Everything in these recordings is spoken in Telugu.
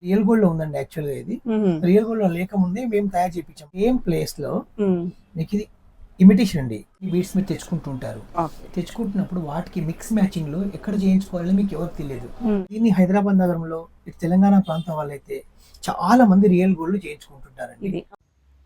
రియల్ గోల్డ్ లో ఉందండి యాక్చువల్ గా ఇది. రియల్ గోల్డ్ లో లేకముందే మేము తయారు చేయించాం. సేమ్ ప్లేస్ లో మీకు ఇది ఇమిటేషన్ అండి. ఈ బీడ్స్ మీరు తెచ్చుకుంటుంటారు. తెచ్చుకుంటున్నప్పుడు వాటికి మిక్స్ మ్యాచింగ్ లో ఎక్కడ చేయించుకోవాలని మీకు ఎవరికి తెలియదు. దీన్ని హైదరాబాద్ నగరంలో ఇటు తెలంగాణ ప్రాంతం వాళ్ళైతే చాలా మంది రియల్ గోల్డ్ చేయించుకుంటుంటారండి.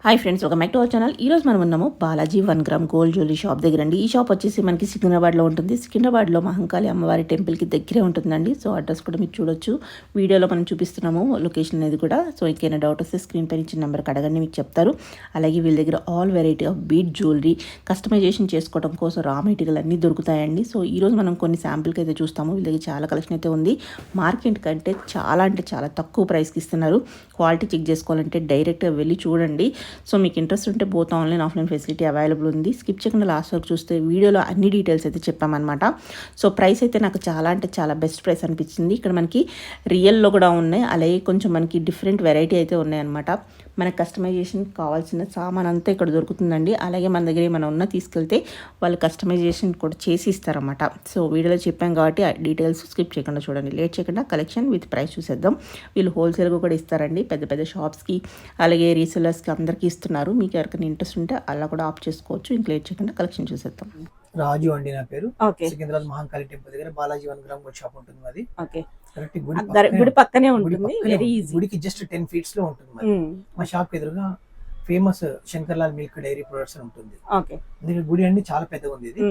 హాయ్ ఫ్రెండ్స్, ఒక మ్యాక్ టు అవర్ ఛానల్. ఈరోజు మనం ఉన్నాము Balaji 1 gram gold jewellery shop దగ్గర అండి. ఈ షాప్ వచ్చేసి మనకి సికింద్రాబాద్లో ఉంటుంది. సికింద్రాబాద్లో మహంకాళి అమ్మవారి టెంపుల్కి దగ్గరే ఉంటుందండి. సో అడ్రస్ కూడా మీరు చూడొచ్చు. వీడియోలో మనం చూపిస్తున్నాము లొకేషన్ అనేది కూడా. సో ఇంకేమైనా డౌట్ వస్తే స్క్రీన్ పైన ఇచ్చిన నెంబర్కి అడగండి, మీకు చెప్తారు. అలాగే వీళ్ళ దగ్గర all variety of bead jewellery customisation చేసుకోవడం కోసం రా మెటీరియల్ అన్నీ దొరుకుతాయండి. సో ఈరోజు మనం కొన్ని శాంపిల్కి అయితే చూస్తాము. వీళ్ళ దగ్గర చాలా కలెక్షన్ అయితే ఉంది. మార్కెట్ కంటే అంటే చాలా తక్కువ ప్రైస్కి ఇస్తున్నారు. క్వాలిటీ చెక్ చేసుకోవాలంటే డైరెక్ట్గా వెళ్ళి చూడండి. సో మీకు ఇంట్రెస్ట్ ఉంటే both online offline facility available ఉంది. స్కిప్ చేయకుండా లాస్ట్ వరకు చూస్తే వీడియోలో అన్ని డీటెయిల్స్ అయితే చెప్పామన్నమాట. సో ప్రైస్ అయితే నాకు చాలా బెస్ట్ ప్రైస్ అనిపించింది. ఇక్కడ మనకి రియల్లో కూడా ఉన్నాయి, అలాగే కొంచెం మనకి డిఫరెంట్ వెరైటీ అయితే ఉన్నాయన్నమాట. మనకు కస్టమైజేషన్ కావాల్సిన సామాన్ అంతా ఇక్కడ దొరుకుతుందండి. అలాగే మన దగ్గర ఏమైనా ఉన్నా తీసుకెళ్తే వాళ్ళు కస్టమైజేషన్ కూడా చేసి ఇస్తారన్నమాట. సో వీడియోలో చెప్పాం కాబట్టి ఆ డీటెయిల్స్ స్కిప్ చేయకుండా చూడండి. లేట్ చేయకుండా కలెక్షన్ విత్ ప్రైస్ చూసేద్దాం. వీళ్ళు హోల్సేల్గా కూడా ఇస్తారండి, పెద్ద షాప్స్కి అలాగే రీసెలర్స్కి అందరికీ ఇస్తున్నారు. మీకు ఎవరికైనా ఇంట్రెస్ట్ ఉంటే అలా కూడా ఆప్ చేసుకోవచ్చు. ఇంక లేట్ చేయకుండా కలెక్షన్ చూసేద్దాం. రాజు అండి నా పేరు. సికింద్రాబాద్ మహంకాళి టెంపుల్ దగ్గర బాలాజీ 1 గ్రామ్ గోల్డ్ షాప్ ఉంటుంది. అది గుడి పక్కనే ఉంటుంది. గుడికి జస్ట్ 10 feet లో ఉంటుంది. మా షాప్ ఎదురుగా famous Shankarlal milk dairy products అని ఉంటుంది. ఎందుకంటే గుడి అండి చాలా పెద్దగా ఉంది. ఇది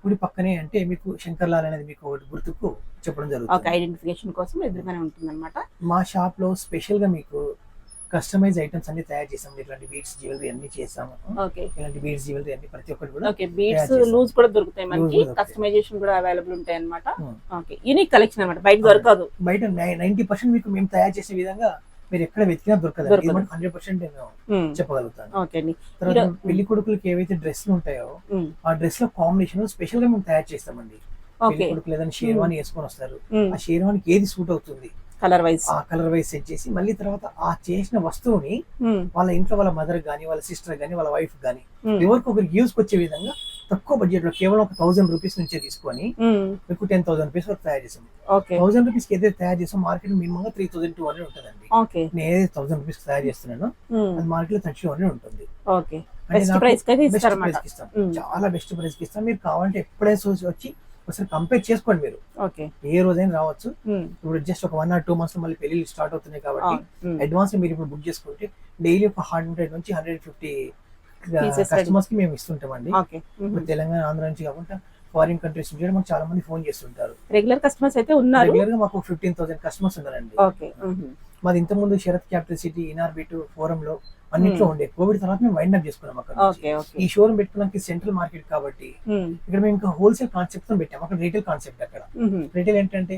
గుడి పక్కనే అంటే మీకు శంకర్లాల్ అనేది మీకు ఒకటి గుర్తుకు చెప్పడం జరుగుతుంది. ఐడెంటిఫికేషన్ కోసం ఎదురుగానే ఉంటుంది అన్నమాట. మా షాప్ లో స్పెషల్ గా మీకు కస్టమైజ్ ఐటమ్స్ అన్ని తయారు చేసాము. ఇట్లాంటి బీడ్స్ జ్యువెలరీ అన్ని చేసాము. ఇలాంటి బీడ్స్ జ్యువెలరీ అన్ని ప్రతి ఒక్కటి కూడా బీడ్స్ లూజ్ కూడా దొరుకుతాయి మనకి. కస్టమైజేషన్ కూడా అవైలబుల్ ఉంటాయి అన్నమాట. యూనిక్ కలెక్షన్ అన్నమాట, బయట దొరకదు. బయట 90% మీకు మేము తయారు చేసే విధంగా మీరు ఎక్కడ వెతికినా దొరకదు. 100% నేను చెప్పగలుగుతాను. తర్వాత పెళ్లి కొడుకులకి ఏవైతే డ్రెస్లు ఉంటాయో ఆ డ్రెస్ లో కాంబినేషన్ స్పెషల్ గా మేము తయారు చేస్తామండి. పెళ్లి కొడుకులు ఏదైనా షేర్వాణి వేసుకొని వస్తారు, ఆ షేర్వాణికి ఏది సూట్ అవుతుంది కలర్ వైజ్ సెట్ చేసి మళ్ళీ తర్వాత ఆ చేసిన వస్తువుని వాళ్ళ ఇంట్లో వాళ్ళ మదర్ గానీ వాళ్ళ సిస్టర్ గానీ వాళ్ళ వైఫ్ గానీ ఎవరికి ఒకరికి యూస్ వచ్చే విధంగా తక్కువ బడ్జెట్ లో కేవలం ఒక 1000 రూపీస్ నుంచే తీసుకొని మీకు 10,000 రూపీస్ వరకు తయారు చేసాం. 1000 రూపీస్ కి ఏదైతే తయారు చేసాం మార్కెట్ మినిమం గా 3,200 ఉంటుందండి. నేను ఏదైతే 1000 రూపీస్ తయారు చేస్తున్నానో అది మార్కెట్ లో 3,200 ఉంటుంది. చాలా బెస్ట్ ప్రైస్ కి ఇస్తాం. మీరు కావాలంటే ఎప్పుడైనా వచ్చి ఒకసారి కంపేర్ చేసుకోండి. మీరు ఏ రోజైనా రావచ్చు. ఇప్పుడు జస్ట్ ఒక 1 or 2 months లో మళ్ళీ పెళ్లి స్టార్ట్ అవుతున్నాయి కాబట్టి అడ్వాన్స్ మీరు ఇప్పుడు బుక్ చేసుకుంటే డైలీ ఒక 100 నుంచి 150 కస్టమర్స్ కి మేము ఇస్తుంటామండి. ఇప్పుడు తెలంగాణ ఆంధ్ర నుంచి కాకుండా ఫారిన్ కంట్రీస్ నుంచి మాకు చాలా మంది ఫోన్ చేస్తుంటారు. రెగ్యులర్ కస్టమర్స్ అయితే ఉన్నారు. రెగ్యులర్ గా మాకు 15,000 కస్టమర్స్ ఉన్నారండి. మాది ఇంత ముందు Sarath capital city Inorbit forum లో అన్నిట్లో ఉండే. కోవిడ్ తర్వాత మేము వైండ్ అప్ చేసుకున్నాం. అక్కడ ఈ షోరూమ్ పెట్టుకోవడానికి సెంట్రల్ మార్కెట్ కాబట్టి ఇక్కడ మేము ఇంకా హోల్సేల్ కాన్సెప్ట్ తో పెట్టాము. అక్కడ రీటైల్ కాన్సెప్ట్. అక్కడ రీటైల్ ఏంటంటే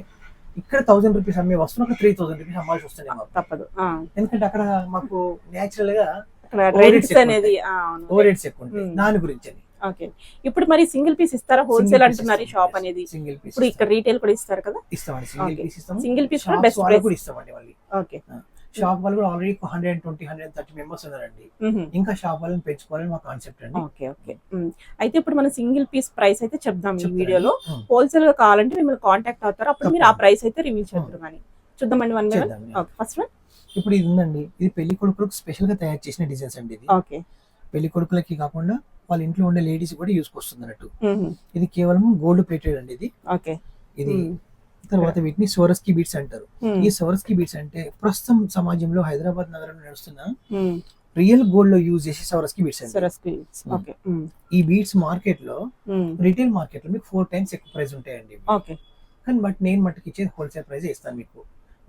ఇక్కడ 1000 రూపీస్ అమ్మే వస్తువులు అక్కడ 3,000 రూపీస్ అమ్మాల్సి వస్తుంది మాకు. తప్పదు. ఎందుకంటే అక్కడ మాకు నేచురల్ గా ఓవర్ రేట్స్ ఎక్కువ ఉంటాయి దాని గురించి అని. ఇప్పుడు మరి సింగిల్ పీస్ ఇస్తారా? హోల్సేల్ అంటున్నారు షాప్ అనేది. సింగిల్ పీస్ ఇప్పుడు ఇక్కడ రీటైల్ కూడా ఇస్తారు కదా? ఇస్తామండి. సింగిల్ పీస్ ఇస్తాం. సింగిల్ పీస్ కూడా బెస్ట్ ప్రైస్ కూడా ఇస్తామండి. మళ్ళీ షాప్ వాళ్ళు కూడా ఆల్రెడీ 120-130 మెంబర్స్ ఉన్నారండి. ఇంకా షాప్ వాళ్ళని పెంచుకోవాలని మా కాన్సెప్ట్ అండి. అయితే ఇప్పుడు మన సింగిల్ పీస్ ప్రైస్ అయితే చెప్దాం ఈ వీడియోలో. హోల్సేల్ గా కావాలంటే మిమ్మల్ని కాంటాక్ట్ అవుతారు, అప్పుడు మీరు ఆ ప్రైస్ అయితే రివీల్ చేస్తారు. కానీ చూద్దామండి one by one. First one ఇప్పుడు ఇది ఉందండి. ఇది పెళ్లి కొడుకులకు స్పెషల్ గా తయారు చేసిన డిజైన్స్ అండి. ఇది పెళ్లి కొడుకులకి కాకుండా వాళ్ళ ఇంట్లో ఉండే లేడీస్ కూడా యూస్ వస్తుంది అన్నట్టు. ఇది కేవలం గోల్డ్ ప్లేటెడ్ అండి. ఇది తర్వాత వీటిని సోరస్కి బీట్స్ అంటారు. ఈ సోరస్కి బీట్స్ అంటే ప్రస్తుతం సమాజంలో హైదరాబాద్ నగరంలో నడుస్తున్న రియల్ గోల్డ్ లో యూజ్ చేసే సోరస్కి బీట్స్. ఈ బీట్స్ మార్కెట్ లో రిటైల్ మార్కెట్ లో మీకు 4 times ఎక్కువ ప్రైస్ ఉంటాయండి. కానీ నేను మట్టుకు ఇచ్చే హోల్సేల్ ప్రైస్ ఇస్తాను. మీకు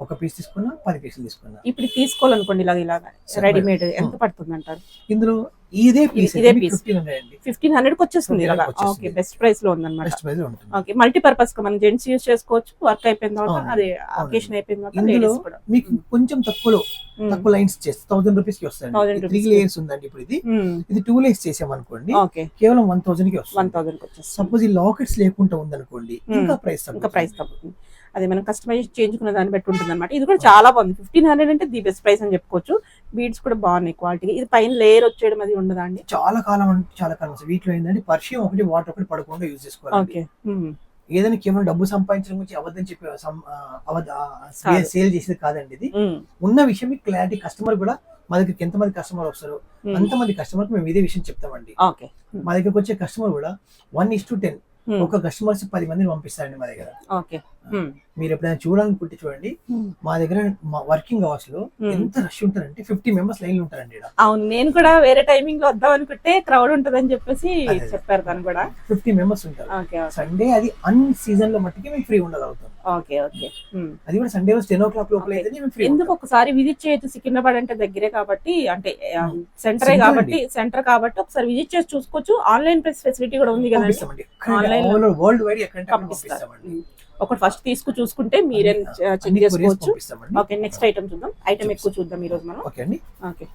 ఒక పీస్ తీసుకున్నా 10 పీసులు తీసుకున్నా. ఇప్పుడు తీసుకోవాలనుకోండి ఇలాగా రెడీమేడ్ ఎంత పడుతుంది అంటారు? ఇందులో ఇదే పీస్ 1500 కి వచ్చేస్తుంది. బెస్ట్ ప్రైస్ లో ఉందన్నమాట. మల్టీపర్పస్ గా మనం జెంట్స్ యూజ్ చేసుకోవచ్చు. వర్క్ అయిపోయిన తర్వాత అదే అకేషన్ అయిపోయిన తర్వాత మీకు కొంచెం తక్కువ లైన్స్ చేస్తే 1000 రూపీస్ కి వస్తుంది. 3 layers ఉందండి. ఇప్పుడు ఇది 2 layers చేసామనుకోండి కేవలం 1000 కి వస్తుంది. 1000 కి వచ్చేస్తుంది. సపోజ్ ఈ లాకెట్స్ లేకుండా ఉందనుకోండి ఇంకా ప్రైస్ తగ్గుతుంది. అదే మనం కస్టమైజ్ చేయించుకున్న దాన్ని బట్టి ఉంటుంది అనమాట. ఇది కూడా చాలా బాగుంది. 1500 అంటే ది బెస్ట్ ప్రైస్ అని చెప్పుకోవచ్చు. బీడ్స్ కూడా బాగున్నాయి క్వాలిటీ. ఇది పైన లేయర్ వచ్చేయడం అది ఉండదా అండి? చాలా కాలం వీటిలో ఏంటంటే పర్ఫ్యూమ్ ఒకటి వాటర్ ఒకటి పడకుండా యూజ్ చేసుకోవాలి. ఏదైనా కేవలం డబ్బు సంపాదించడం గురించి అబద్ధం చెప్పి సేల్ చేసేది కాదండి ఇది. ఉన్న విషయం మీకు క్లారిటీ, కస్టమర్ కూడా మా దగ్గరికి ఎంతమంది కస్టమర్ వస్తారు అంతమంది కస్టమర్ మేము ఇదే విషయం చెప్తామండి. మా దగ్గరకు వచ్చే కస్టమర్ కూడా 1:10 ఒక కస్టమర్స్ 10 మందిని పంపిస్తారండి మా దగ్గర. మీరు ఎప్పుడైనా చూడాలనుకుంటే చూడండి, మా దగ్గర వర్కింగ్ అవర్స్ లో ఎంత రష్ ఉంటారంటే 50 మెంబర్స్ లైన్ లో ఉంటారండి. అవును, నేను కూడా వేరే టైమింగ్ లో వద్దాం అనుకుంటే క్రౌడ్ ఉంటదని చెప్పేసి చెప్పారు. తను కూడా 50 మెంబర్స్ ఉంటారు. సండే అది అన్ సీజన్ లో మట్టికి మేము ఫ్రీ ఉండగలుగుతాం. అది కూడా సండే రోజు 10 o'clock లోపల అయితే మేము ఫ్రీ. ఎందుకు ఒకసారి విజిట్ చేయొచ్చు, సికింద్రాబాద్ అంటే దగ్గరే కాబట్టి, అంటే సెంటర్ కాబట్టి ఒకసారి విజిట్ చేసి చూసుకోవచ్చు. ఆన్లైన్ ఫెసిలిటీ కూడా ఉంది కదా, వరల్డ్ వైడ్ ఎక్కడ పంపిస్తామండి. ఒకటి ఫస్ట్ తీసుకు చూసుకుంటే మీరే చెక్ చేసుకోవచ్చు. ఓకే, నెక్స్ట్ ఐటమ్ చూద్దాం. ఐటమ్ ఎక్కువ చూద్దాం ఈ రోజు మనం. ఓకే అండి. ఓకే,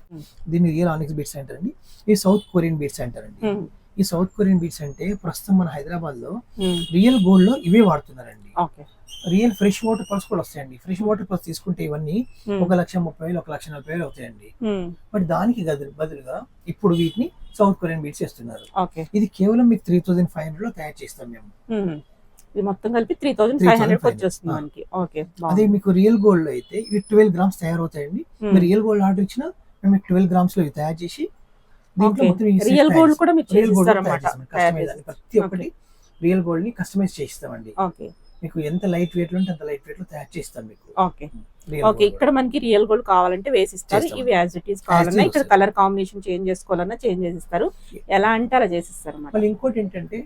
దీన్ని రియల్ ఆనిక్స్ బీడ్స్ అంటారండి. ఈ సౌత్ కొరియన్ బీడ్స్ అంటారండి. ఈ సౌత్ కొరియన్ బీడ్స్ అంటే ప్రస్తుతం మన హైదరాబాద్ లో రియల్ గోల్డ్ లో ఇవే వాడుతున్నారండి. రియల్ ఫ్రెష్ వాటర్ పల్స్ కూడా వస్తాయండి. ఫ్రెష్ వాటర్ పల్స్ తీసుకుంటే ఇవన్నీ 1,30,000 1,40,000 అవుతాయండి. బట్ దానికి బదులుగా ఇప్పుడు వీటిని సౌత్ కొరియన్ బీడ్స్ చేస్తున్నారు. ఇది కేవలం మీకు 3,500 లో తయారు చేస్తాం మేము. ఇది మొత్తం కలిపి 3,500 వచ్చేస్తుంది మనకి. ఓకే, అదే మీకు రియల్ గోల్డ్ లో అయితే ఇవి 12 grams తయారవుతాయండి. మీరు రియల్ గోల్డ్ ఆర్డర్ ఇచ్చినా మేము 12 grams లో తయారు చేసి రియల్ గోల్డ్ కూడా మీరు చేసిస్తారన్నమాట. ప్రతి ఒక్కటి రియల్ గోల్డ్ ని కస్టమైజ్ చేస్తామండి. మీకు ఎంత లైట్ వెయిట్ లో ఉంటే అంత లైట్ వెయిట్ లో తయారు చేస్తాం మీకు. ఓకే, ఇక్కడ మనకి రియల్ గోల్డ్ కావాలంటే వేసిస్తారు. ఇవి యాజ్ ఇట్ ఈస్ కావాలన్నా, ఇక్కడ కలర్ కాంబినేషన్ చేంజ్ చేసుకోవాలన్నా చేంజ్ చేసిస్తారు. ఎలా అంటే అలా చేసిస్తారు అన్నమాట. ఇంకోటి ఏంటంటే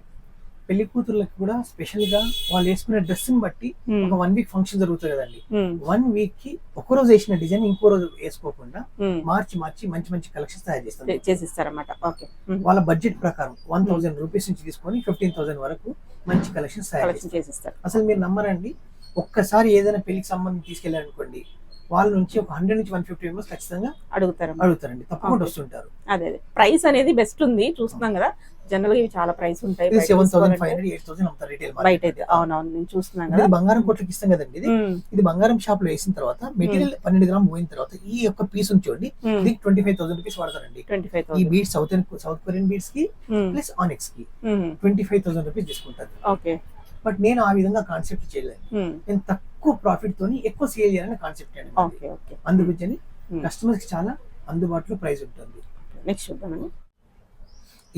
పెళ్లి కూతుర్లకు కూడా స్పెషల్ గా వాళ్ళు వేసుకునే డ్రెస్ ని బట్టి ఒక 1 week ఫంక్షన్ జరుగుతుంది కదండి. 1 week కి ఒక రోజు వేసిన డిజైన్ ఇంకో రోజు వేసుకోకుండా మార్చి మంచి మంచి కలెక్షన్స్ తయారు చేసిస్తారన్నమాట. వాళ్ళ బడ్జెట్ ప్రకారం 1,000 రూపీస్ నుంచి తీసుకొని 15,000 వరకు మంచి కలెక్షన్స్ తయారు చేస్తారు. అసలు మీరు నమ్మరండి, ఒక్కసారి ఏదైనా పెళ్లికి సంబంధించి తీసుకెళ్ళారనుకోండి, వాళ్ళ నుంచి ఒక 100 నుంచి 150 మెంబర్స్ ఖచ్చితంగా అడుగుతారండి, తప్పకుండా వస్తుంటారు. అదే ప్రైస్ అనేది బెస్ట్ ఉంది, చూస్తున్నాం కదా. జనరల్ గా ఇవి చాలా ప్రైస్ ఉంటాయి. 7,500 8,000 అమ్ముతారు రీటైల్ బయట అయితే. అవునవును, నేను చూస్తున్నాను కదా. బంగారం కొట్లకి ఇస్తాం కదండి. ఇది బంగారం షాప్ లో వేసిన తర్వాత మెటీరియల్ 12 grams పోయిన తర్వాత ఈ యొక్క పీస్ ఉంచండి, దీనికి 25,000 రూపీస్ వాడతారండి. ఈ బీడ్స్ సౌత్ కొరియన్ బీడ్స్ కి ప్లస్ ఆనిక్స్ కి 25,000 రూపీస్ తీసుకుంటారు. ఓకే, బట్ నేను ఆ విధంగా కాన్సెప్ట్ చేయలేదు. నేను తక్కువ ప్రాఫిట్ తోని ఎక్కువ సేల్ చేయాలని కాన్సెప్ట్ అండి. అందుకని కస్టమర్స్ కి చాలా అందుబాటులో ప్రైస్ ఉంటుంది. నెక్స్ట్ చూద్దామండి.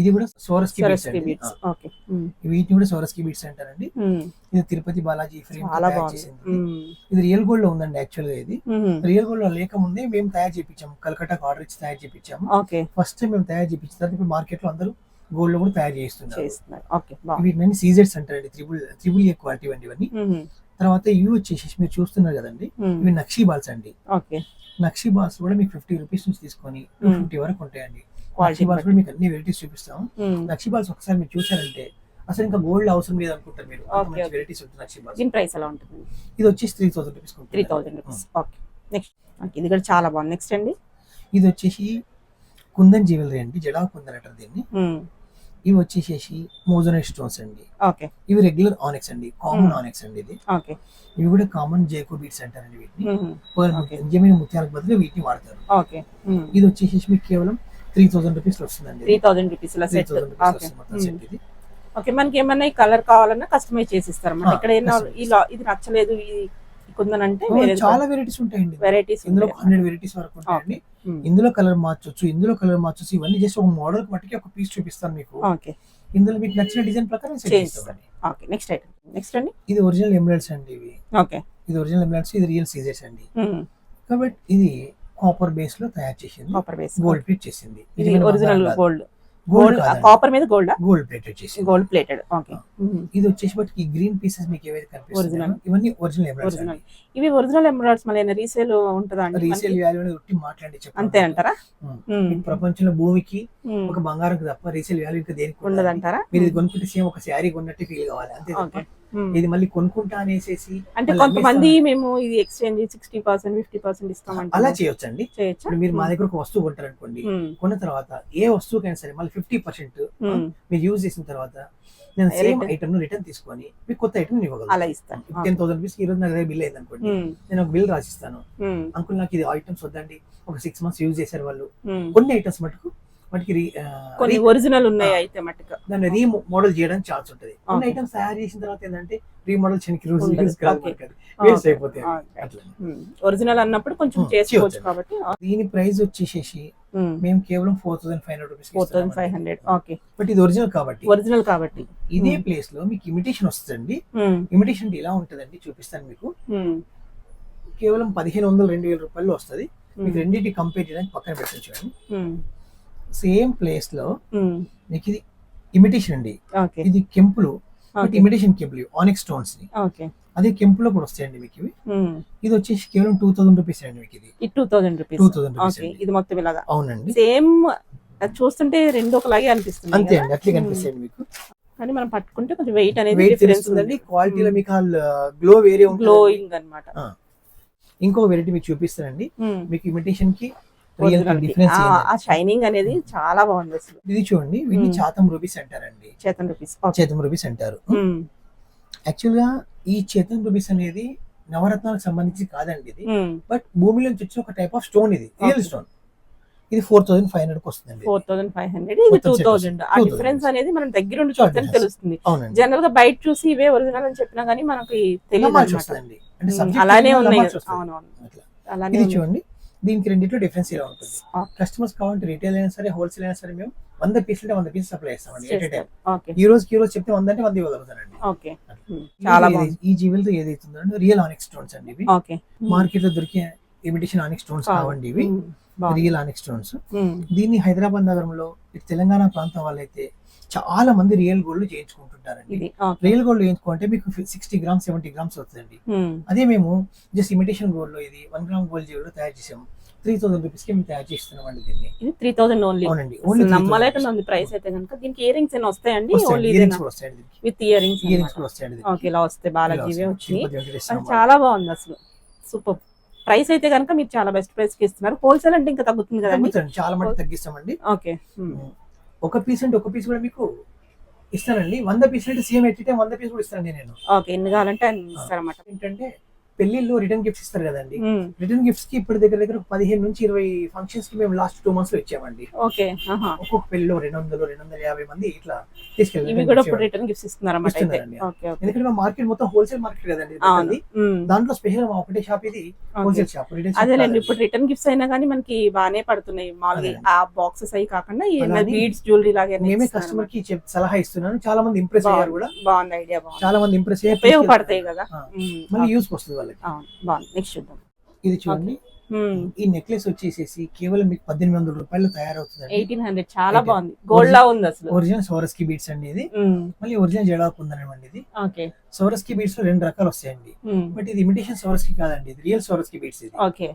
ఇది కూడా సోరస్కి బీడ్స్ అండి. వీటిని కూడా సోరస్కి బీడ్స్ అంటారండి. ఇది తిరుపతి బాలాజీ ఫ్రేమ్ చేసింది. ఇది రియల్ గోల్డ్ లో ఉందండి. యాక్చువల్ గా ఇది రియల్ గోల్డ్ లో లేకముందే మేము తయారు చేయించాము, కలకట్టాకు ఆర్డర్ ఇచ్చి తయారు చేయించాము. ఫస్ట్ టైం మేము తయారు చేయించిన తర్వాత ఇప్పుడు మార్కెట్ లో అందరూ గోల్డ్ లో కూడా తయారు చేస్తున్నారు. వీటిని సీజెడ్స్ అంటారండి. త్రిబుల్ ఏ క్వాలిటీ అండి ఇవన్నీ. తర్వాత ఇవి వచ్చేసి మీరు చూస్తున్నారు కదండి, ఇవి నక్షీ బాల్స్ అండి. నక్షీ బాల్స్ కూడా మీకు 50 రూపీస్ నుంచి తీసుకొని 250 వరకు ఉంటాయండి. నక్షీ బాల్స్ కూడా మీకు అన్ని వెరైటీస్ చూపిస్తాం. నక్షీ బాల్స్ ఒకసారి మీరు చూసారంటే అసలు ఇంకా గోల్డ్ అవసరం లేదు అనుకుంటారు మీరు. వెరైటీస్ ఉంటుంది నక్షీ బాల్స్. దీని ప్రైస్ ఎలా ఉంటుంది? ఇది వచ్చేసి 3,000 రూపీస్. 3,000 రూపీస్. Okay, next. ఇది కూడా చాలా బాగుంది. నెక్స్ట్ అండి, ఇది వచ్చేసి కుందన్ జ్యువెలరీ అండి, జడా కుందన్ అంటారు దీన్ని. ఇవి వచ్చేసి మోజోనైట్ స్టోన్స్ అండి. ఇవి రెగ్యులర్ ఆనిక్స్ అండి, కామన్ ఆనిక్స్ అండి. ఇది ఇవి కూడా కామన్ జైకో బీడ్స్ అంటారండి. వీటిని నిజమైన ముత్యాలకు బదులు వీటిని వాడతారు. ఇది వచ్చేసి మీకు కేవలం 3,000 రూపీస్ వస్తుందండి. 3,000 రూపీస్ ఇది. ఓకే, మనకి ఏమన్నా కలర్ కావాలన్నా కస్టమైజ్ చేసి ఇస్తారు. ఇక్కడ ఇది నచ్చలేదు కుందనంటే చాలా వెరైటీస్ ఉంటాయండి. ఇందులో 100 వెరైటీస్ వరకు ఉంటాయండి. ఇందులో కలర్ మార్చొచ్చు, ఇవన్నీ జస్ట్ ఒక మోడల్ మట్టికి ఒక పీస్ చూపిస్తాను మీకు. ఇందులో మీకు నచ్చిన డిజైన్ ప్రకారం నెక్స్ట్ ఐటమ్. నెక్స్ట్ అండి, ఇది ఒరిజినల్ ఎమరాల్డ్స్ అండి. ఇవి ఇది ఒరిజినల్ ఎమరాల్డ్స్, ఇది రియల్ సీజర్స్ అండి. కాబట్టి ఇది కాపర్ బేస్ లో తయారు చేసింది, గోల్డ్ ప్లేట్ చేసింది. ఇది ఒరిజినల్ గోల్డ్ కాపర్ మీద గోల్డ్ ప్లేటెడ్ చేసింది. Gold plated. ఓకే, ఇది వచ్చేసి బట్ ఈ గ్రీన్ పీసెస్ మీకు ఏవైతే కనిపిస్తున్నాయో ఇవన్నీ ఒరిజినల్ ఎమరాల్డ్స్. ఇవి ఒరిజినల్ ఎమరాల్డ్స్ మళ్ళీ రీసేల్ ఉంటుందా అండి? రీసేల్ వాల్యూ అనేది ఒట్టి మాట్లాడి చెప్పండి, అంతే అంటారా? ప్రపంచంలో భూమికి ఒక బంగారం తప్ప రీసేల్ వాల్యూ ఇంకా దేనికి ఉండదంటారా? మీరు ఇది కొనుక్కుంటే సేమ్ ఒక శారీ కొన్నట్టు ఫీల్ కావాలి, అంతే తప్ప ఇది మళ్ళీ కొనుక్కుంటా అనేసి. అంటే కొంతమంది మేము ఇది ఎక్స్చేంజ్ 60% 50% ఇస్తామంటే అలా చేయొచ్చండి. ఇప్పుడు మీరు మా దగ్గర ఒక వస్తువు కొంటారు అనుకోండి, కొన్న తర్వాత ఏ వస్తువుకైనా సరే మళ్ళీ 50% మీరు యూజ్ చేసిన తర్వాత నేను సేమ్ ఐటమ్ ను రిటర్న్ తీసుకొని మీకు కొత్త ఐటమ్ ఇవ్వగలను. అలా ఇస్తాను. 10,000 రూపీస్ ఈ రోజు నా దగ్గర బిల్ అయింది అనుకోండి, నేను ఒక బిల్ రాసిస్తాను. అంకుల్ నాకు ఇది ఐటమ్స్ వద్దండి, ఒక 6 months యూజ్ చేశారు వాళ్ళు, కొన్ని ఐటమ్స్ మటుకు వాటికి కొన్ని ఒరిజినల్ ఉన్నాయి అయితే మట్టుగా దాన్ని రీమోడల్ చేయడానికి ఛాన్స్ ఉంటుంది. కొన్ని ఐటమ్స్ తయారు చేసిన తర్వాత ఏంటంటే రీమోడల్ చేయడానికి వేస్ట్ అయిపోతాయి. ఒరిజినల్ అన్నప్పుడు కొంచెం చేసుకోవచ్చు కాబట్టి దీని ప్రైస్ వచ్చేసేసి మేము కేవలం 4,500 రూపీస్. 4,500. ఓకే. బట్ ఇది ఒరిజినల్ కాబట్టి ఇదే ప్లేస్ లో మీకు ఇమిటేషన్ వస్తుందండి. ఇమిటేషన్ ఇలా ఉంటదండి, చూపిస్తాను మీకు. కేవలం 1,500-2,000 రూపాయలు వస్తుంది. మీకు రెండింటి కంపేర్ చేయడానికి పక్కన పెట్టచ్చు అండి. సేమ్ ప్లేస్ లో మీకు ఇది ఇమిటేషన్ అండి. ఇది కెంపులు, ఇమిటేషన్ కెంపులు ఆనిక్స్ స్టోన్స్ ని. అదే కెంపులో కూడా వస్తాయండి మీకు ఇవి. ఇది వచ్చేసి కేవలం 2,000 రూపీస్ అండి మీకు. ఇది 2,000 రూపీస్. ఇది మొత్తం ఇలాగా. అవునండి. సేమ్ చూస్తుంటే రెండు ఒకలాగే అనిపిస్తుంది. అంతే అండి, అట్లే కనిపిస్తాయండి మీకు. కానీ మనం పట్టుకుంటే కొంచెం వెయిట్ అనేది డిఫరెన్స్ ఉందండి. క్వాలిటీలో మీకు గ్లో వేరే గ్లోయింగ్ అన్నమాట. ఇంకో వెరైటీ మీకు చూపిస్తానండి. మీకు ఇమిటేషన్ కి ఆ షైనింగ్ అనేది చాలా బాగుంది అసలు. ఇది చూడండి, వీటిని చాతం రూపీస్ అంటారండి. చేతం రూపీస్ అంటారు. యాక్చువల్ గా ఈ చేతం రూపీస్ అనేది నవరత్నాలకు సంబంధించి కాదండి ఇది. బట్ భూమిలో నుంచి వచ్చిన ఒక టైప్ ఆఫ్ స్టోన్. ఇది రియల్ స్టోన్. ఇది 4,500 కి వస్తుంది. 4,500, ఇది 2,000. ఆ డిఫరెన్స్ అనేది మనం దగ్గర ఉండి చూస్తే తెలుస్తుంది. జనరల్ గా బయట చూసి ఇవే ఒరిజినల్ అని చెప్పినా గానీ మనకి తెలియదు. అలానే ఉన్నాయి. ఇది చూడండి, దీనికి రెండిట్లో డిఫరెన్స్ ఇలా ఉంటుంది. కస్టమర్స్ కావాలంటే రీటైల్ అయినా సరే, హోల్సేల్ అయినా సరే, మేము 100 పీసులు అంటే 100 పీసులు సప్లై చేస్తామండి. ఈ రోజు చెప్తే 100 అంటే 100 ఇవ్వగలుగుతానండి. ఈ జీవులతో ఏదైతుందంటే రియల్ ఆనిక్స్ స్టోన్స్ అండి ఇవి. మార్కెట్ లో దొరికే ఇమిటేషన్ ఆనిక్స్ స్టోన్స్ కావండి ఇవి, రియల్ ఆనిక్స్ స్టోన్స్. దీన్ని హైదరాబాద్ నగరంలో తెలంగాణ ప్రాంతం వాళ్ళైతే చాలా మంది రియల్ గోల్డ్ చేయించుకుంటుంటారండి. రియల్ గోల్డ్ చేయించుకుంటే మీకు 60 గ్రామ్స్ 70 గ్రామ్స్ అవుతుందండి. అదే మేము జస్ట్ ఇమిటేషన్ గోల్డ్ లో ఇది 1 గ్రామ్ గోల్డ్ జ్యువెలరీ తయారు చేసాము. 3,000 రూపీస్ కి మేము తయారు చేస్తున్నాం అండి దీన్ని. 3,000 ఓన్లీ. అవునండి, నమ్మలేకుండా ఉంది ప్రైస్ అయితే కనుక. దీనికి ఇయర్ రింగ్స్ ఏమైనా వస్తాయండి? ఓన్లీ విత్ ఇయర్ రింగ్స్ వస్తాయండి. ఓకే, ఇలా వస్తాయి. బాలాజీవే వచ్చినాయి. చాలా బాగుంది అసలు, సూపర్. ప్రైస్ అయితే కనుక మీరు చాలా బెస్ట్ ప్రైస్ కి ఇస్తున్నారు. హోల్సేల్ అంటే ఇంకా తగ్గుతుంది కదండి? చాలా మంది తగ్గిస్తామండి. ఓకే. ఒక పీస్ అంటే ఒక పీస్ కూడా మీకు ఇస్తానండి. 100 పీసులు అంటే సేమ్ ఎట్టితే 100 పీస్ కూడా ఇస్తానండి నేను. ఓకే, ఎన్ని కావాలంటే అన్ని ఇస్తారన్నమాట. ఏంటంటే పెళ్లిళ్ళు రిటర్న్ గిఫ్ట్స్ ఇస్తారు కదండి. రిటర్న్ గిఫ్ట్స్ కి ఇప్పుడు దగ్గర 15 నుంచి 20 ఫంక్షన్స్ కి మేము లాస్ట్ 2 months లో ఇచ్చామండి. ఓకే. ఒక్కొక్క పెళ్లిలో 200-250 మంది ఇట్లా తీసుకెళ్ళి రిటర్న్ గిఫ్ట్స్ ఇస్తున్నారన్నమాట. ఎందుకంటే మా మార్కెట్ మొత్తం హోల్సేల్ మార్కెట్ కదండి. దాంట్లో స్పెషల్ మా ఒకటే షాప్ ఇది హోల్సేల్ షాప్. అదేనండి, ఇప్పుడు రిటర్న్ గిఫ్ట్స్ అయినా కానీ మనకి బాగానే పడుతున్నాయి. మామూలుగా ఆ బాక్సెస్ అయి కాకుండా బీడ్స్ జ్యువెలరీ లాగా మేమే కస్టమర్ కి సలహా ఇస్తున్నాను. చాలా మంది ఇంప్రెస్ అయ్యారు కూడా. బాగుంది ఐడియా, చాలా మంది ఇంప్రెస్ అయ్యి ఉపయోగపడతాయి కదా, మళ్ళీ యూస్ వస్తుంది వాళ్ళకి. బాగుంది. నెక్స్ట్ చూద్దాం. ఇది చూడండి, ఈ నెక్లెస్ వచ్చేసేసి కేవలం మీకు 1,800 రూపాయలు తయారవుతుంది. 1,800. చాలా బాగుంది, గోల్డ్ లా ఉంది అసలు. ఒరిజినల్ సోరస్కి బీడ్స్ అండి ఇది. మళ్ళీ ఒరిజినల్ జడా కుందనండి ఇది. ఓకే. సోరస్కి బీడ్స్ లో 2 రకాలు వస్తాయండి. బట్ ఇది ఇమిటేషన్ సోరస్కి కాదండి, ఇది రియల్ సోరస్కి బీడ్స్ ఇది. ఓకే.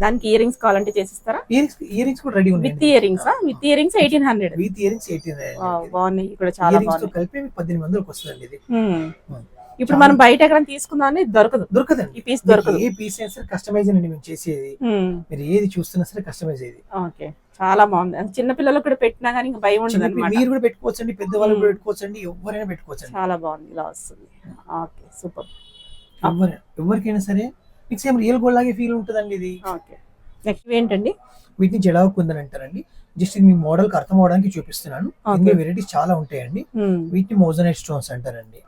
దానికి ఇయర్ రింగ్స్ కావాలంటే చేసిస్తారా? ఇయర్ రింగ్స్ కూడా రెడీ ఉంది. With ear rings? With ear rings 1,800. With ear rings 1,800. బాగున్నాయి కూడా, చాలా బాగున్నాయి. కలిపి 1,800కి వస్తుంది ఇది. ఇప్పుడు మనం బయట ఎక్కడ తీసుకుందాం దొరకదండి. ఈ పీస్ దొరకదు. ఏ పీస్ అయినా సరే కస్టమైజ్ అండి మేము చేసేది. మీరు ఏది చూస్తున్నా సరే కస్టమైజ్ అయ్యేది. ఓకే, చాలా బాగుంది. చిన్న పిల్లలకు కూడా పెట్టినా కానీ ఇంకా భయం ఉండదు అన్నమాట. మీరు కూడా పెట్టుకోవచ్చండి, పెద్దవాళ్ళు కూడా పెట్టుకోవచ్చండి, ఎవరైనా పెట్టుకోవచ్చండి. చాలా బాగుంది, ఇలా వస్తుంది. Okay, super. ఎవరికైనా సరే మీకు సేమ్ రియల్ గోల్డ్ లాగే ఫీల్ ఉంటుందండి ఇది. ఓకే. నెక్స్ట్ ఏంటండి? వీటిని జడావు కుందని అంటారండి. జస్ట్ మీ మోడల్ కి అర్థం అవడానికి చూపిస్తున్నాను. ఇందులో వెరైటీస్ చాలా ఉంటాయండి. వీటిని మోజనైట్ స్టోన్స్ అంటారండి.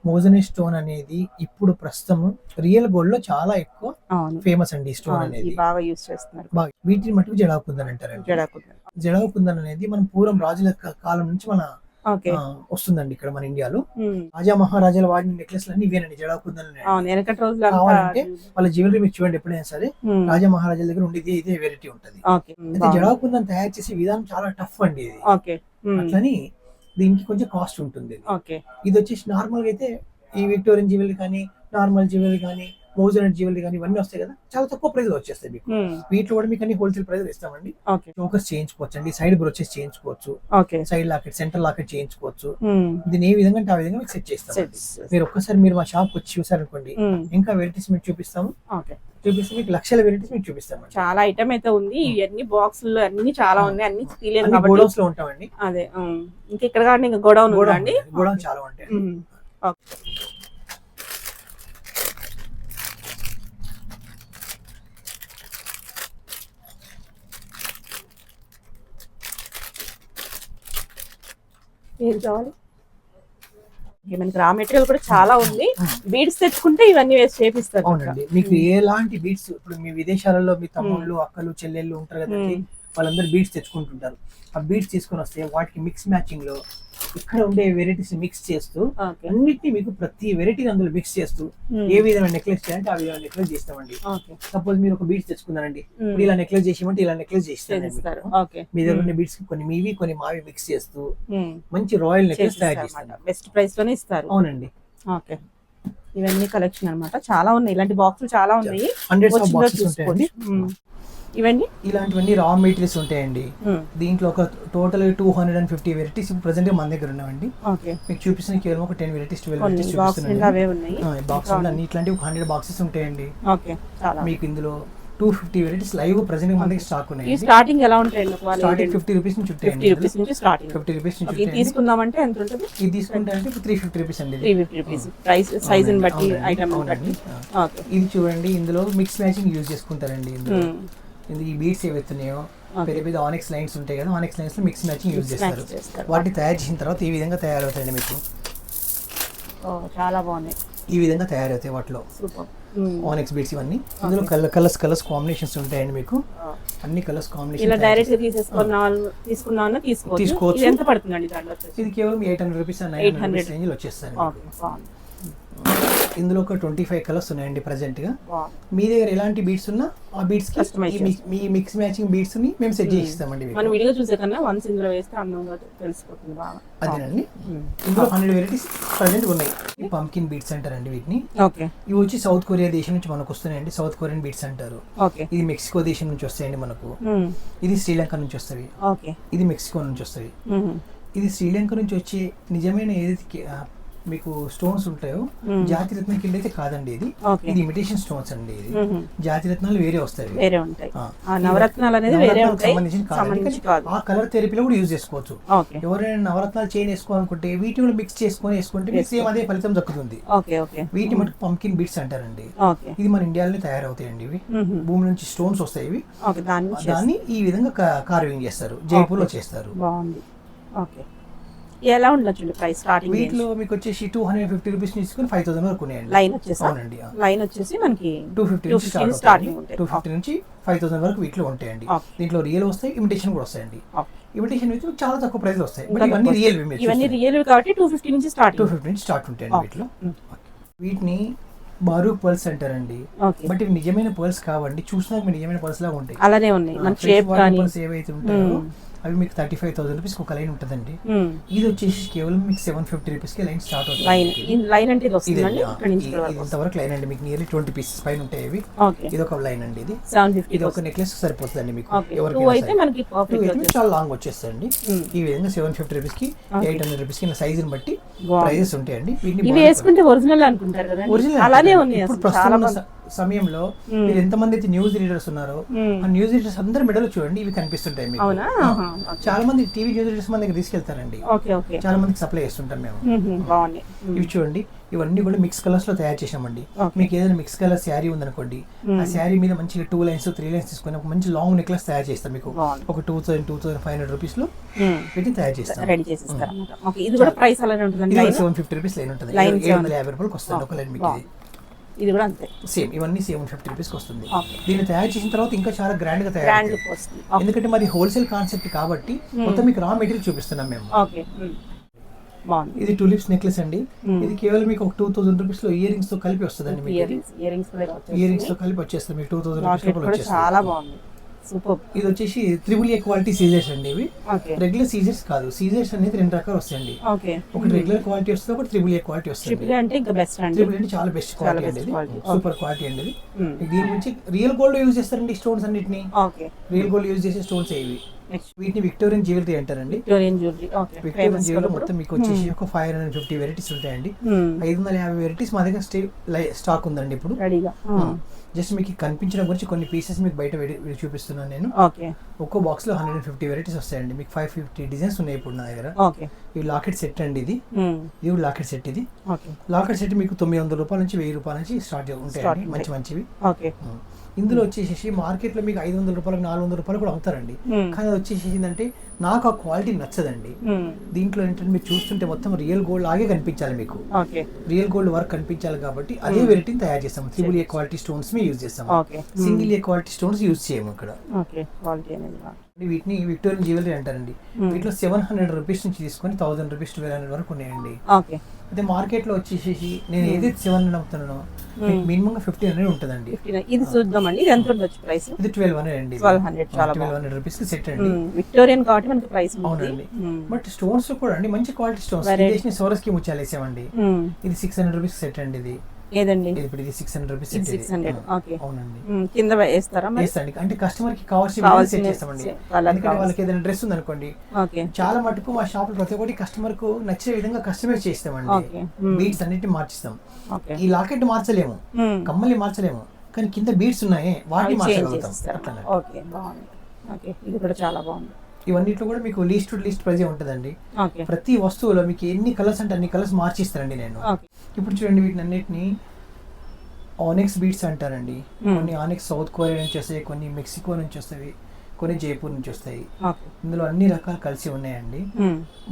మోజనైట్ స్టోన్ అనేది ఇప్పుడు ప్రస్తుతం రియల్ గోల్డ్ లో చాలా ఎక్కువ ఫేమస్ అండి. స్టోన్ అనేది బాగా యూస్ చేస్తున్నారు. వీటిని మటుకు జడావు కుందని అంటారండి. జడావు కుందన్ అనేది మనం పూర్వం రాజుల కాలం నుంచి మన వస్తుందండి ఇక్కడ మన ఇండియాలో. రాజా మహారాజాల వాడిన నెక్లెస్ అన్ని ఇవేనండి జడావు కుందన్. కావాలంటే వాళ్ళ జ్యువెలరీ మీరు చూడండి, ఎప్పుడైనా సరే రాజా మహారాజాల దగ్గర ఉండేది ఇదే వెరైటీ ఉంటది. అయితే జడావు కుందన్ తయారు చేసే విధానం చాలా టఫ్ అండి ఇది. అట్లని దీనికి కొంచెం కాస్ట్ ఉంటుంది. ఇది వచ్చేసి నార్మల్ గా అయితే ఈ విక్టోరియన్ జ్యువెలరీ కానీ, నార్మల్ జ్యువెలరీ కానీ, మోజనైట్ జ్యువెలరీ కానీ ఇవన్నీ వస్తాయి కదా, చాలా తక్కువ ప్రైస్ వచ్చేస్తాయి మీకు. వీటిలో కూడా మీకు అన్ని హోల్సేల్ ప్రైస్ ఇస్తామండి. చోకర్స్ చేయించుకోవచ్చు అండి, సైడ్ బ్రోచెస్ చేయించుకోవచ్చు, సైడ్ లాకెట్, సెంటర్ లాకెట్ చేయించుకోవచ్చు. దీని ఏ విధంగా అంటే ఆ విధంగా మీకు సెట్ చేస్తాం. మీరు ఒక్కసారి మీరు మా షాప్ వచ్చి చూసారనుకోండి, ఇంకా వెరైటీస్ మీకు చూపిస్తాము. చూపిస్తే మీకు లక్షల వెరైటీస్ మీకు చూపిస్తాం. చాలా ఐటమ్ అయితే ఉంది. ఇవన్నీ బాక్స్ లో అన్ని చాలా ఉన్నాయి. అన్ని గోడౌన్స్ లో ఉంటామండి. అదే ఇంకా ఇక్కడ కానీ ఇంకా గోడౌన్ అండి. గోడౌన్ చాలా ఉంటాయి. ఏం కావాలి? మనకి రా మెటీరియల్ కూడా చాలా ఉంది. బీడ్స్ తెచ్చుకుంటే ఇవన్నీ వేసి చేపిస్తారు. అవునండి, మీకు ఎలాంటి బీడ్స్, ఇప్పుడు మీ విదేశాలలో మీ తమ్ముళ్ళు అక్కలు చెల్లెళ్ళు ఉంటారు కదండి, వాళ్ళందరూ బీడ్స్ తెచ్చుకుంటుంటారు. ఆ బీడ్స్ తీసుకొని వస్తే వాటికి మిక్స్ మ్యాచింగ్ లో ఇక్కడ ఉండే వెరైటీస్ మిక్స్ చేస్తూ అన్నిటిని మీకు ప్రతి వెరైటీ అందులో మిక్స్ చేస్తూ ఏ విధమైన నెక్లెస్ చేయాలంటే ఆ విధమైన నెక్లెస్ చేస్తామండి. సపోజ్ మీరు ఒక బీడ్స్ తెచ్చుకున్నారండి, ఇలా నెక్లెస్ చేసేమంటే ఇలా నెక్లెస్ చేస్తారు. మీ దగ్గర ఉన్న బీడ్స్ కొన్ని మీవి కొన్ని మావి మిక్స్ చేస్తూ మంచి రాయల్ నెక్లెస్ తయారు చేస్తారు. బెస్ట్ ప్రైస్ లోనే ఇస్తారు. అవునండి. ఓకే, ఇవన్నీ కలెక్షన్ అన్నమాట. చాలా ఉన్నాయి, ఇలాంటి బాక్సులు చాలా ఉన్నాయి. హండ్రెడ్స్ ఆఫ్ బాక్సెస్ ఉంటాయండి. ఇవన్నీ ఇలాంటివన్నీ రా మెటీరియల్స్ ఉంటాయండి. దీంట్లో ఒక టోటల్ 250 వెరైటీస్ ప్రెసెంట్ మన దగ్గర ఉన్నాయండి. మీకు చూపిస్తున్న కేవలం ఒక 10 వెరైటీస్ 12 వెరైటీస్ చూపిస్తున్నాను. బాక్స్ అన్ని ఇట్లాంటి 100 బాక్సెస్ ఉంటాయండి. మీకు ఇందులో 250 వెరైటీస్ లైవ్ ప్రెసెంట్ మన దగ్గర స్టాక్ ఉన్నాయి. స్టార్టింగ్ ఎలా ఉంటాయండి? స్టార్టింగ్ 50 రూపీస్ నుంచి ఉంటాయండి. 50 రూపీస్ నుంచి స్టార్టింగ్. 50 రూపీస్ నుంచి తీసుకుందామంటే ఎంత ఉంటుంది? ఇది తీసుకుంటే అంటే 350 రూపీస్ అండి. 350 రూపీస్ ప్రైస్ సైజ్ ని బట్టి ఐటమ్ బట్టి. ఇది చూడండి, ఇందులో మిక్స్ మ్యాచింగ్ యూజ్ చేసుకుంటారండి. ఇందులో ఈ బీడ్స్ ఏవైతున్నాయో పెద్ద పెద్ద ఆనెక్స్ లైన్స్ ఉంటాయి కదా, ఆనెక్స్ లైన్స్ లో మిక్స్ మ్యాచింగ్ యూజ్ చేస్తారు. వాటిని తయారు చేసిన తర్వాత ఈ విధంగా తయారవుతాయండి. మీకు చాలా బాగున్నాయి. ఈ విధంగా తయారవుతాయి వాటిలో ఆనెక్స్ బీడ్స్. ఇవన్నీ ఇందులో కలర్స్ కాంబినేషన్స్ ఉంటాయండి. మీకు అన్ని కలర్స్ కాంబినేషన్ ఇలా డైరెక్ట్ తీసుకున్నా తీసుకోవచ్చు. ఎంత పడుతుందండి దాంట్లో? ఇది కేవలం 800 రూపీస్ 900 రేంజ్ లో వచ్చేస్తాయి. ఇందులో ఒక 25 కలర్స్ ఉన్నాయండి ప్రెసెంట్ గా. మీ దగ్గర ఎలాంటి బీడ్స్ ఉన్నా ఆ బీడ్స్ మీ మిక్స్ మ్యాచింగ్ బీడ్స్ ని మేము సెట్ చేసి ఇస్తామండి. మనం వీడియో చూసే కన్నా వన్స్ ఇందులో వేస్తే అందంగా తెలిసిపోతుంది బాగా. అదేనండి. ఇందులో 100 వెరైటీస్ ప్రెసెంట్ ఉన్నాయి. పంకిన్ బీడ్స్ అంటారండి వీటిని. ఇవి వచ్చి సౌత్ కొరియా దేశం నుంచి మనకు వస్తున్నాయండి. సౌత్ కొరియన్ బీడ్స్ అంటారు. ఇది మెక్సికో దేశం నుంచి వస్తాయండి మనకు. ఇది శ్రీలంక నుంచి వస్తాయి. ఇది మెక్సికో నుంచి వస్తాయి. ఇది శ్రీలంక నుంచి వచ్చే నిజమైన ఏదైతే మీకు స్టోన్స్ ఉంటాయో జాతి రత్నం కింద అయితే కాదండి. ఇది ఇమిటేషన్ స్టోన్స్ అండి. ఇది జాతి రత్నాలు వేరే వస్తాయి. ఆ కలర్ థెరపీలో కూడా యూజ్ చేసుకోవచ్చు. ఎవరైనా నవరత్నాలు చైన్ వేసుకోవాలనుకుంటే వీటి కూడా మిక్స్ చేసుకొని వేసుకుంటే మీకు సేమ్ అదే ఫలితం దక్కుతుంది. వీటి మటుకు పంకిన్ బీడ్స్ అంటారండి. ఇది మన ఇండియాలోనే తయారవుతాయండి. ఇవి భూమి నుంచి స్టోన్స్ వస్తాయి. ఇవి దాన్ని ఈ విధంగా కార్వింగ్ చేస్తారు, జైపూర్ లో చేస్తారు. ఎలా ఉండొచ్చు ప్రైస్ స్టార్టింగ్? వీటిలో మీకు వచ్చేసి 250 రూపీస్ తీసుకుని 5000 వరకు ఉన్నాయండి. లైన్ వచ్చేసి అవునండి, లైన్ వచ్చేసి మనకి 250 నుంచి స్టార్టింగ్. 250 నుంచి 5000 వరకు వీటిలో ఉంటాయండి. దీంట్లో రియల్ వస్తాయి, ఇమిటేషన్ కూడా వస్తాయండి. ఇమిటేషన్ అయితే చాలా తక్కువ ప్రైస్ వస్తాయి. బట్ ఇవన్నీ రియల్, ఇవన్నీ రియల్ కాబట్టి 250 నుంచి స్టార్ట్ ఉంటాయండి వీటిలో. వీటిని బారూక్ పర్ల్స్ అంటారండి. బట్ ఇవి నిజమైన పర్ల్స్ కావండి. చూసినా నిజమైన పర్ల్స్ లాగా ఉంటాయి. అలానే ఉన్నాయి. మన షేప్ కానీ ఏవైతే ఉంటాయో అవి మీకు 35,000 రూపీస్ ఒక లైన్ ఉంటుందండి. ఇది వచ్చేసి కేవలం మీకు 750 రూపీస్ కి లైన్ స్టార్ట్ అవుతుంది. లైన్ అంటే ఇంతవరకు లైన్ అండి. మీకు నియర్లీ 20 పీసెస్ పైన ఉంటాయి. ఇవి ఇది ఒక లైన్ అండి. ఇది ఒక నెక్లెస్ సరిపోతుందండి మీకు. ఎవరికి చాలా లాంగ్ వచ్చేస్తుంది. ఈ విధంగా 750 రూపీస్ కి 800 రూపీస్ కి సైజ్ ని బట్టి ప్రైజెస్ ఉంటాయండి. ఒరిజినల్ అనుకుంటారు కదా, అలానే ఉన్నాయి. ఇప్పుడు ప్రస్తుతం సమయంలో మీరు ఎంతమంది అయితే న్యూస్ రీడర్స్ ఉన్నారో ఆ న్యూస్ రీడర్స్ అందరి మెడలో చూడండి ఇవి కనిపిస్తుంటాయి మీకు. చాలా మంది టీవీ న్యూస్ రీడర్స్ మన దగ్గర తీసుకెళ్తారండి. చాలా మందికి సప్లై చేస్తుంటాం మేము. ఇవి చూడండి, ఇవన్నీ కూడా మిక్స్ కలర్స్ లో తయారు చేసామండి. మీకు ఏదైనా మిక్స్ కలర్ శారీ ఉందనుకోండి, ఆ శారీ మీద మంచిగా 2 లైన్స్ 3 లైన్స్ తీసుకొని ఒక మంచి లాంగ్ నెక్లెస్ తయారు చేస్తాం. మీకు ఒక 2500 రూపీస్ లో వీటిని తయారు చేస్తాం. 750 రూపీస్ లైన్ ఉంటుంది. 750 రూపాయలకి వస్తుంది ఒక లైన్ మీకు. ఇది కూడా అంతే సేమ్, ఇవన్నీ 750 రూపీస్ వస్తుంది. దీన్ని తయారు చేసిన తర్వాత ఇంకా చాలా గ్రాండ్ గా తయారు, ఎందుకంటే మరి హోల్సేల్ కాన్సెప్ట్ కాబట్టి మొత్తం మీకు రా మెటీరియల్ చూపిస్తున్నాం మేము. ఇది టూలిప్స్ నెక్లెస్ అండి. ఇది కేవలం మీకు ఒక 2000 రూపీస్ లో ఇయర్ రింగ్స్ తో కలిపి వస్తుందండి. ఇయర్ రింగ్స్ తో కలిపి వచ్చేస్తుంది మీకు 2000 రూపీస్. చాలా బాగుంది. ఇది వచ్చేసి త్రిబుల్ ఏ క్వాలిటీ సీజర్స్ అండి. ఇవి రెగ్యులర్ సీజర్స్ కాదు. సీజర్స్ అనేది 2 రకాలు వస్తాయండి. ఒకటి రెగ్యులర్ క్వాలిటీ వస్తుంది, ఒకటి త్రిబుల్ ఏ క్వాలిటీ వస్తుంది. త్రిబుల్ అంటే చాలా బెస్ట్ క్వాలిటీ అండి. సూపర్ క్వాలిటీ అండి. దీని నుంచి రియల్ గోల్డ్ యూజ్ చేస్తారండి స్టోన్స్ అన్నిటిని. రియల్ గోల్డ్ యూజ్ చేసే స్టోన్స్ ఇవి. వీటిని విక్టోరియన్ జ్యువెలరీ అంటారండి. విక్టోరియన్ జ్యువెలరీ మొత్తం మీకు వచ్చేసి ఒక 550 వెరైటీస్ ఉంటాయండి. 550 వెరైటీస్ మా దగ్గర స్టాక్ ఉందండి ఇప్పుడు. జస్ట్ మీకు కనిపించడం గురించి కొన్ని పీసెస్ మీకు బయట చూపిస్తున్నాను నేను. ఒక్కో బాక్స్ లో 150 వెరైటీస్ వస్తాయండి. మీకు 550 డిజైన్స్ ఉన్నాయి ఇప్పుడు నా దగ్గర. ఇవి లాకెట్ సెట్ అండి. ఇది లాకెట్ సెట్. ఇది లాకెట్ సెట్ మీకు 900 రూపాయల నుంచి 1000 రూపాయల నుంచి స్టార్ట్ ఉంటాయండి. మంచివి. ఇందులో వచ్చేసి మార్కెట్ లో మీకు 500 రూపాయలకు 400 రూపాయలు కూడా అమ్ముతారండి. కానీ అది వచ్చేసి ఏంటంటే నాకు ఆ క్వాలిటీ నచ్చదండి. దీంట్లో ఏంటంటే మీరు చూస్తుంటే మొత్తం రియల్ గోల్డ్ లాగే కనిపించాలి, మీకు రియల్ గోల్డ్ వర్క్ కనిపించాలి కాబట్టి అదే వెరైటీని తయారు చేస్తాం. Triple A quality stones use చేస్తాం, సింగిల్ ఏ క్వాలిటీ స్టోన్స్ యూజ్ చేయము ఇక్కడ. వీటిని విక్టోరియన్ జ్యువెలరీ అంటారండి. వీటిలో 700 రూపీస్ నుంచి తీసుకొని 1000 రూపీస్ 1200 వరకు ఉన్నాయండి. అయితే మార్కెట్ లో వచ్చేసి నేను ఏదైతే 700 అమ్ముతున్నానో మినిమం 1500 ఉంటుందండి. ఇది చూద్దామండి, ఇది ఎంత ఉండొచ్చు ప్రైస్? ఇది 1200 అండి. 1200 రూపీస్ కి సెట్ అండి. విక్టోరియన్ కాబట్టి మనకి ప్రైస్ అవునండి. బట్ స్టోన్స్ కూడా అండి మంచి క్వాలిటీ స్టోన్స్ సోరస్ కి ముత్యాలు వేసామండి. ఇది 600 రూపీస్ సెట్ అండి. ఇది ఏదండి? ఇప్పుడు ఇది 600 రూపీస్. 600. ఓకే. అవునండి. కింద వేస్తారా? వేస్తాండి. అంటే కస్టమర్ కి కావాల్సిన సెట్ చేస్తామండి. ఎందుకంటే వాళ్ళకి ఏదైనా డ్రెస్ ఉంది అనుకోండి, చాలా మటుకు మా షాప్ లో ప్రతి ఒక్కటి కస్టమర్ కు నచ్చే విధంగా కస్టమైజ్ చేస్తామండి. బీడ్స్ అన్నిటిని మార్చిస్తాం. ఈ లాకెట్ మార్చలేము, కమ్మల్ని మార్చలేము, కానీ కింద బీడ్స్ ఉన్నాయి వాటిని మార్చగలుగుతాం. ఇది కూడా చాలా బాగుంది. ఇవన్నిట్లో కూడా మీకు లీస్ట్ టు లీస్ట్ ప్రైజ్ ఉంటుందండి. ప్రతి వస్తువులో మీకు ఎన్ని కలర్స్ అంటే అన్ని కలర్స్ మార్చిస్తానండి నేను. ఇప్పుడు చూడండి, వీటిని అన్నిటిని ఆనిక్స్ బీడ్స్ అంటారండి. కొన్ని ఆనిక్స్ సౌత్ కొరియా నుంచి వస్తాయి, కొన్ని మెక్సికో నుంచి వస్తాయి, కొన్ని జైపూర్ నుంచి వస్తాయి. ఇందులో అన్ని రకాలు కలిసి ఉన్నాయండి.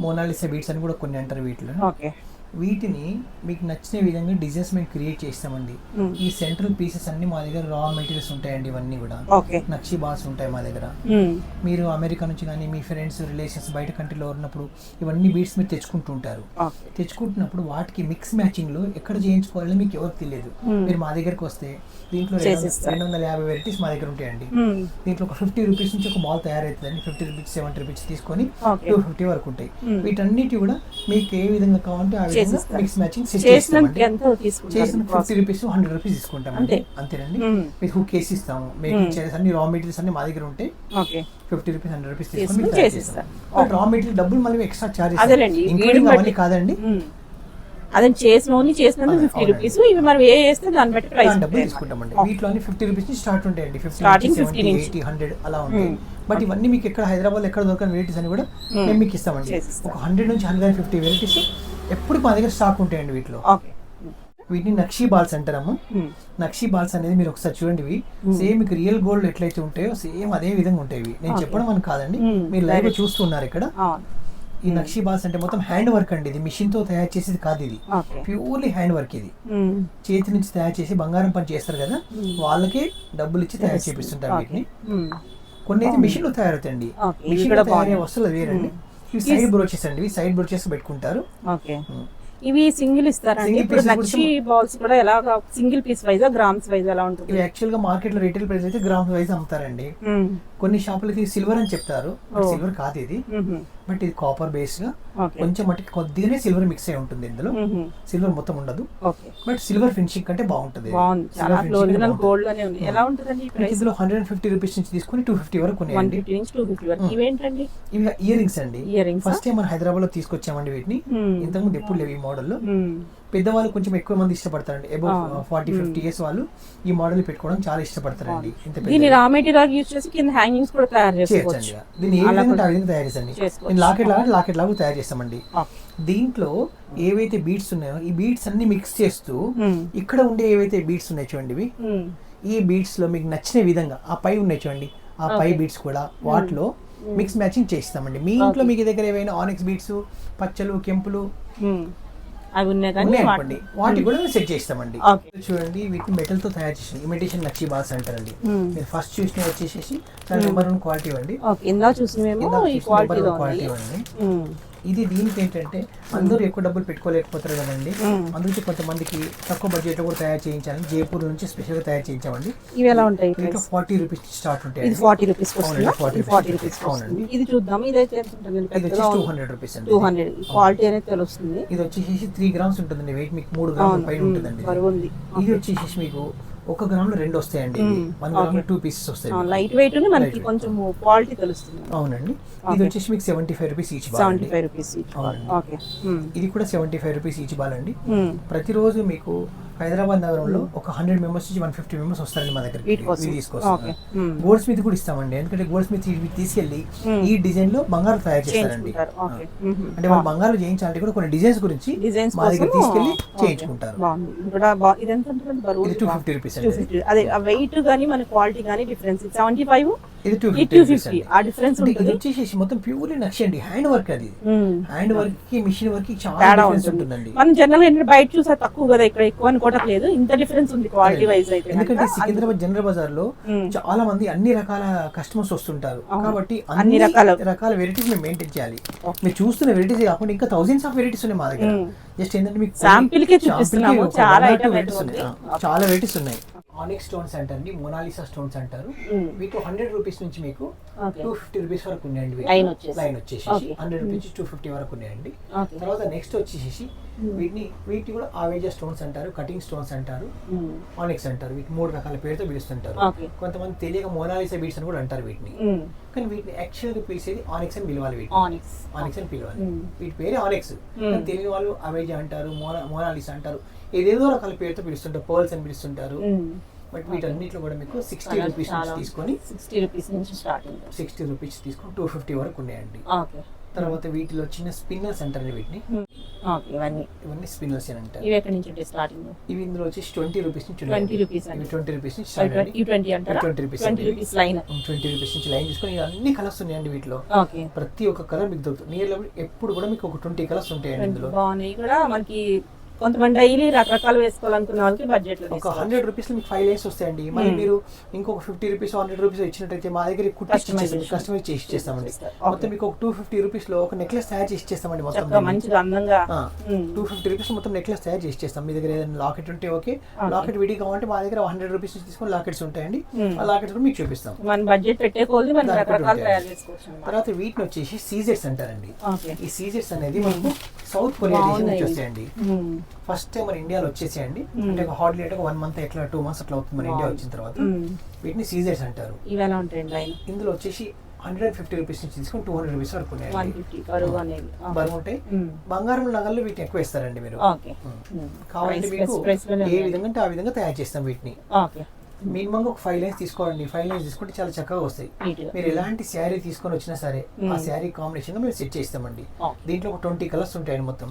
మోనాలిసా బీడ్స్ అని కూడా కొన్ని అంటారు వీటిలో. వీటిని మీకు నచ్చిన విధంగా డిజైన్స్ మేము క్రియేట్ చేస్తామండి. ఈ సెంట్రల్ పీసెస్ అన్ని మా దగ్గర రా మెటీరియల్స్ ఉంటాయండి. ఇవన్నీ కూడా నక్షి బాల్స్ ఉంటాయి మా దగ్గర. మీరు అమెరికా నుంచి కానీ మీ ఫ్రెండ్స్ రిలేషన్స్ బయట కంట్రీలో ఉన్నప్పుడు ఇవన్నీ బీడ్స్ మీరు తెచ్చుకుంటూ ఉంటారు. తెచ్చుకుంటున్నప్పుడు వాటికి మిక్స్ మ్యాచింగ్ లో ఎక్కడ చేయించుకోవాలని మీకు ఎవరికి తెలియదు. మీరు మా దగ్గరకు వస్తే దీంట్లో 250 వెరైటీస్ మా దగ్గర ఉంటాయండి. దీంట్లో ఒక 50 రూపీస్ నుంచి ఒక బాల్ తయారవుతుందండి. 50 రూపీస్ 70 రూపీస్ తీసుకొని 250 వరకు ఉంటాయి. వీటన్నిటి కూడా మీకు ఏ విధంగా కావాలంటే ఆ మిక్స్ మ్యాచింగ్ చేసిన 50 రూపీస్ 100 రూపీస్ తీసుకుంటాం అంతేనండి. మీకు హుక్ కేసి ఇస్తాము, మేకింగ్ చార్జెస్ అన్ని రా మెటీరియల్స్ అన్ని మా దగ్గర ఉంటాయి. 50 రూపీస్ 100 రూపీస్ తీసుకొని రా మెటీరియల్ డబ్బులు మళ్ళీ ఎక్స్ట్రా చార్జెస్ కాదండి. అదే చేసినందుకు 50 రూపీస్. ఇవి మనం ఏ చేస్తే దాన్ని బట్టి ప్రైస్ డబ్బులు తీసుకుంటామండి. వీటిలో 50 రూపీస్ నుంచి స్టార్ట్ ఉంటాయండి. 50, 70, 80, 100 అలా ఉంటాయి. బట్ ఇవన్నీ మీకు ఎక్కడ హైదరాబాద్ ఎక్కడ దొరకని వెరైటీస్ అని కూడా మేము మీకు ఇస్తామండి. ఒక 100 నుంచి 150 వెరైటీస్ ఎప్పుడు మా దగ్గర స్టాక్ ఉంటాయండి. వీటిలో వీటిని నక్షి బాల్స్ అంటారమ్మా. నక్షి బాల్స్ అనేది మీరు ఒకసారి చూడండి. ఇవి సేమ్ మీకు రియల్ గోల్డ్ ఎట్లయితే ఉంటాయో సేమ్ అదే విధంగా ఉంటాయి. నేను చెప్పడం అని కాదండి, మీరు లైవ్ లో చూస్తున్నారు ఇక్కడ. ఈ నక్షి బాల్స్ అంటే మొత్తం హ్యాండ్ వర్క్ అండి. ఇది మిషన్ తో తయారు చేసేది కాదు, ఇది ప్యూర్లీ హ్యాండ్ వర్క్. ఇది చేతి నుంచి తయారు చేసి బంగారం పని చేస్తారు కదా, వాళ్ళకే డబ్బులు ఇచ్చి తయారు చేపిస్తుంటారు వీటిని. కొన్ని అయితే మిషన్ లో తయారవుతాయండి. మిషన్ లో తయారయ్యే వస్తువులు వేరండి. ఇవి సైడ్ బ్రోచెస్ అండి. ఇవి సైడ్ బ్రోచెస్ పెట్టుకుంటారు. ఇవి సింగిల్ ఇస్తారండి. ఇప్పుడు నక్షి బాల్స్ కూడా ఎలాగా single piece wise grams wise ఎలా ఉంటుంది? ఇవి యాక్చువల్ గా మార్కెట్ లో రీటైల్ ప్రైస్ అయితే గ్రామ్స్ వైజ్ అమ్ముతారండి. కొన్ని షాపులకి సిల్వర్ అని చెప్తారు, సిల్వర్ కాదు ఇది. బట్ ఇది కాపర్ బేస్ గా కొంచెం మట్టికి కొద్దిగానే సిల్వర్ మిక్స్ అయి ఉంటుంది. ఇందులో సిల్వర్ మొత్తం ఉండదు, బట్ సిల్వర్ ఫినిషింగ్ కంటే బాగుంటుంది. ఇందులో 150 రూపీస్ నుంచి తీసుకుని 250 వరకు ఉన్నాయండి. ఇవి ఇయర్ రింగ్స్ అండి. ఫస్ట్ టైం మనం హైదరాబాద్ లో తీసుకొచ్చామండి వీటిని. ఇంతకుముందు ఎప్పుడు లేవు ఈ మోడల్ లో. పెద్దవాళ్ళు కొంచెం ఎక్కువ మంది ఇష్టపడతారండి. అబౌవ్ 40-50 ఇయర్స్ వాళ్ళు ఈ మోడల్ పెట్టుకోవడం చాలా ఇష్టపడతారండి. దీన్ని రా మెటీరియల్ యూజ్ చేసి కింద హ్యాంగింగ్స్ కూడా తయారు చేసుకోవచ్చు. దీన్ని ఏ విధంగా ఆ విధంగా తయారు చేసండి. లాకెట్ లాగా తయారు చేస్తామండి. దీంట్లో ఏవైతే బీడ్స్ ఉన్నాయో ఈ బీడ్స్ అన్ని మిక్స్ చేస్తూ ఇక్కడ ఉండే ఏవైతే బీడ్స్ ఉన్నాయో చూడండి, ఈ బీడ్స్ లో మీకు నచ్చిన విధంగా ఆ పై ఉన్నాయి చూడండి, ఆ పై బీడ్స్ కూడా వాటిలో మిక్స్ మ్యాచింగ్ చేస్తామండి. మీ ఇంట్లో మీకు దగ్గర ఏవైనా ఆనిక్స్ బీడ్స్, పచ్చలు, కెంపులు అవి ఉన్నాయండి, వాటి కూడా సెట్ చేస్తామండి. చూడండి, వీటిని మెటల్ తో తయారు చేసిన ఇమిటేషన్ నక్షి బాల్స్ అంటారండి. మీరు ఫస్ట్ చూసిన వచ్చేసి నెంబర్ 1 క్వాలిటీ అండి. క్వాలిటీ అండి ఇది. దీనికి ఏంటంటే అందరూ ఎక్కువ డబ్బులు పెట్టుకోలేకపోతారు కదండి, అందుకే కొంతమందికి తక్కువ బడ్జెట్ లో కూడా తయారు చేయించాలని జైపూర్ నుంచి స్పెషల్ గా తయారు చేయించామండి. ఇవి ఎలా ఉంటాయి? 40 రూపీస్ స్టార్ట్ ఉంటాయి. 40 రూపీస్. అవునండి. ఇది చూద్దాం. ఇది 200 రూపీస్ అండి. 200 క్వాలిటీ అనేది తెలుస్తుంది. ఇది వచ్చేసి 3 గ్రామ్స్ ఉంటుందండి వెయిట్. మీకు 3 గ్రాముల పైన ఉంటుందండి. ఇది వచ్చేసి మీకు 1 గ్రామ్ లో 2 వస్తాయండి. 1 గ్రామ్ లో 2 పీసెస్ వస్తాయి. లైట్ వెయిట్ మనకి కొంచెం క్వాలిటీ తెలుస్తుంది. అవునండి. ఇది వచ్చేసి మీకు 75 rupees each ball. 75 rupees each ball. Okay. ఇది కూడా 75 రూపీస్ ఈచ్ బాల్ అండి. ప్రతిరోజు మీకు హైదరాబాద్ నగరంలో ఒక 100 మెంబర్స్ నుంచి 150 మెంబర్స్ వస్తారండి మా దగ్గర ఓకే. తీసుకొస్తాం. గోల్డ్ స్మిత్ కూడా ఇస్తామండి, ఎందుకంటే గోల్డ్ స్మిత్ తీసుకెళ్లి ఈ డిజైన్ లో బంగారం తయారు చేస్తారండి. అంటే వాళ్ళు బంగారం చేయించాలంటే కూడా కొన్ని డిజైన్స్ గురించి మా దగ్గర తీసుకెళ్లి చేయించుకుంటారు. ఇది 250 రూపీస్ అండి. అదే వెయిట్ గానీ మన క్వాలిటీ గానీ డిఫరెన్స్ 75 ఇది 250 ఆ డిఫరెన్స్ ఇది ఉంటుంది. వచ్చేసి మొత్తం ప్యూర్లీ నక్షి అండి, హ్యాండ్ వర్క్. అది హ్యాండ్ వర్క్ కి మిషన్ వర్క్ కి చాలా తేడా డిఫరెన్స్ ఉంటుంది. ఉంటుందండి. మనం జనరల్ ఏంటంటే బయట చూసా తక్కువ కదా, ఇక్కడ ఎక్కువ అనుకోవట్లేదు, ఇంత డిఫరెన్స్ ఉంది క్వాలిటీ వైజ్ అయితే. ఎందుకంటే సికింద్రాబాద్ జనరల్ బజార్ లో చాలా మంది అన్ని రకాల కస్టమర్స్ వస్తుంటారు, కాబట్టి అన్ని అన్ని రకాల- రకాల వెరైటీస్ మేము మెయింటైన్ చేయాలి. మీరు చూస్తున్న వెరైటీస్ కాకుండా ఇంకా థౌసండ్స్ ఆఫ్ వెరైటీస్ ఉన్నాయి మా దగ్గర. జస్ట్ ఏంటంటే మీకు శాంపిల్ కే చూపిస్తున్నాము, చాలా ఐటమ్ వెరైటీస్ ఉన్నాయి. చాలా వెరైటీస్ ఉన్నాయి. ఆనిక్స్ స్టోన్స్ అంటారండి, మొనాలిసా స్టోన్స్ అంటారు. మీకు 100 రూపీస్ నుంచి మీకు 250 రూపీస్ వరకు ఉన్నాయండి. లైన్ వచ్చేసి 100 రూపీస్ నుంచి 250 వరకు ఉన్నాయండి. తర్వాత నెక్స్ట్ వచ్చేసి వీటిని కూడా ఆవేజా స్టోన్స్ అంటారు, కటింగ్ స్టోన్స్ అంటారు, ఆనిక్స్ అంటారు. వీటి 3 రకాల పేరుతో పిలుస్తుంటారు. కొంతమంది తెలియక మోనాలిసా బీడ్స్ అని కూడా అంటారు వీటిని. కానీ వీటిని యాక్చువల్ గా పిలిచేది ఆనిక్స్ అని పిలవాలి. వీటిని ఆనిక్స్ అని పిలవాలి. వీటి పేరే ఆనిక్స్. తెలియని వాళ్ళు అవేజా అంటారు, మోనాలిసా అంటారు, ఏదేదో రకాల పేరుతో పిలుస్తుంటారు, పర్ల్స్ అని పిలుస్తుంటారు. బట్ వీటన్నిటిలో కూడా మీకు 60 రూపీస్ నుంచి తీసుకొని 60 రూపీస్ నుంచి స్టార్టింగ్ 60 రూపీస్ తీసుకొని 250 వరకు ఉన్నాయండి. తర్వాత వీటిలో చిన్న స్పిన్నర్స్ అంటారు వీటిని. ఇవన్నీ స్పిన్నర్స్ అని అంటారు. ఇవి ఎక్కడి నుంచి స్టార్టింగ్? ఇవి ఇందులో వచ్చేసి 20 రూపీస్ నుంచి 20 రూపీస్ ఇవి 20 రూపీస్ నుంచి స్టార్ట్ అండి. 20 అంటారా? 20 రూపీస్ 20 రూపీస్ లైన్ 20 రూపీస్ నుంచి లైన్ తీసుకొని అన్ని కలర్స్ ఉన్నాయండి వీటిలో. ప్రతి ఒక్క కలర్ మీకు దొరుకుతుంది. నియర్లీ ఎప్పుడు కూడా మీకు ఒక 20 కలర్స్ ఉంటాయండి ఇందులో. బాగున్నాయి కూడా. మనకి కొంతమంది డైలీ రకరకాలు వేసుకోవాలనుకున్న వాళ్ళకి బడ్జెట్ లో ఒక 100 రూపీస్ లో మీకు 5 లైన్స్ వస్తాయండి. మళ్ళీ మీరు ఇంకొక 50 రూపీస్ 100 రూపీస్ ఇచ్చినట్టయితే మా దగ్గర కస్టమైజ్ చేసి ఇచ్చేస్తామండి. మొత్తం మీకు ఒక 250 రూపీస్ లో ఒక నెక్లెస్ తయారు చేసి ఇచ్చేస్తామండి. మొత్తం మంచిగా అందంగా 250 రూపీస్ మొత్తం నెక్లెస్ తయారు చేసి ఇచ్చేస్తాం. మీ దగ్గర ఏదైనా లాకెట్ ఉంటే ఓకే, లాకెట్ విడి కావాలంటే మా దగ్గర 100 రూపీస్ నుంచి తీసుకొని లాకెట్స్ ఉంటాయండి. ఆ లాకెట్స్ కూడా మీకు చూపిస్తాం. మన బడ్జెట్ పెట్టే కొద్ది మనం రకరకాలు తయారు చేసుకోవచ్చు. తర్వాత వీటిని వచ్చేసి సీజెట్స్ అంటారండి. ఈ సీజెట్స్ అనేది మనకు సౌత్ కొరియా దేశం నుంచి వస్తాయండి. ఫస్ట్ టైం మన ఇండియాలో వచ్చేసేయండి. అంటే హార్డ్లీ అంటే 1 మంత్ ఎట్లా 2 మంత్స్ అట్లా అవుతుంది మన ఇండియా వచ్చిన తర్వాత. వీటిని సీజర్స్ అంటారు. ఇవేలా ఉంటాయండి లైన్? ఇందులో వచ్చేసి 150 రూపీస్ నుంచి తీసుకొని 200 రూపీస్ వరకు ఉన్నాయి. బరువు ఉంటాయి. బంగారం నగల్లో వీటిని ఎక్కువ ఇస్తారండి మీరు. కావాలంటే మీకు ఏ విధంగా అంటే ఆ విధంగా తయారు చేస్తాం వీటిని. మినిమం ఒక 5 లైన్స్ తీసుకోండి. 5 లైన్స్ తీసుకుంటే చాలా చక్కగా వస్తాయి. మీరు ఎలాంటి శారీ తీసుకొని వచ్చినా సరే ఆ శారీ కాంబినేషన్ మేము సెట్ చేస్తామండి. దీంట్లో ఒక 20 కలర్స్ ఉంటాయండి మొత్తం.